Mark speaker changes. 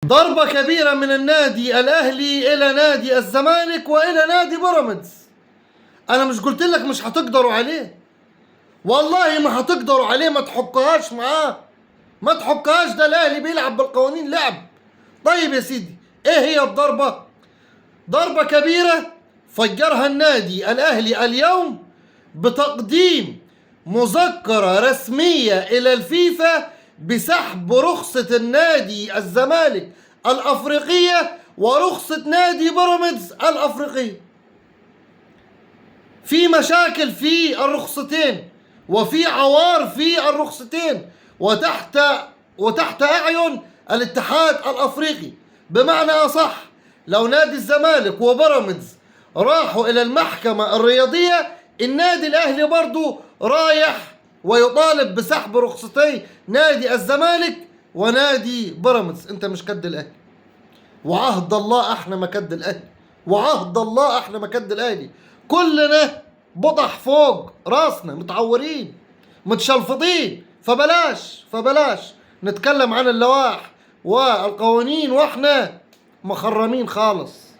Speaker 1: ضربة كبيرة من النادي الأهلي إلى نادي الزمالك وإلى نادي بيراميدز. أنا مش قلت لك مش هتقدروا عليه؟ والله ما هتقدروا عليه، ما تحكهاش معاه، ما تحكهاش. ده الأهلي بيلعب بالقوانين لعب. طيب يا سيدي، إيه هي الضربة؟ ضربة كبيرة فجرها النادي الأهلي اليوم بتقديم مذكرة رسمية إلى الفيفا بسحب رخصة النادي الزمالك الأفريقية ورخصة نادي بيراميدز الأفريقية. في مشاكل في الرخصتين وفي عوار في الرخصتين وتحت أعين الاتحاد الأفريقي. بمعنى أصح، لو نادي الزمالك وبيراميدز راحوا إلى المحكمة الرياضية، النادي الأهلي برضو رايح ويطالب بسحب رخصتي نادي الزمالك ونادي بيراميدز. انت مش كد الأهلي، وعهد الله احنا ما كد الأهلي، وعهد الله احنا ما كد الأهلي. كلنا بطح فوق راسنا، متعورين متشلفطين. فبلاش نتكلم عن اللوائح والقوانين واحنا مخرمين خالص.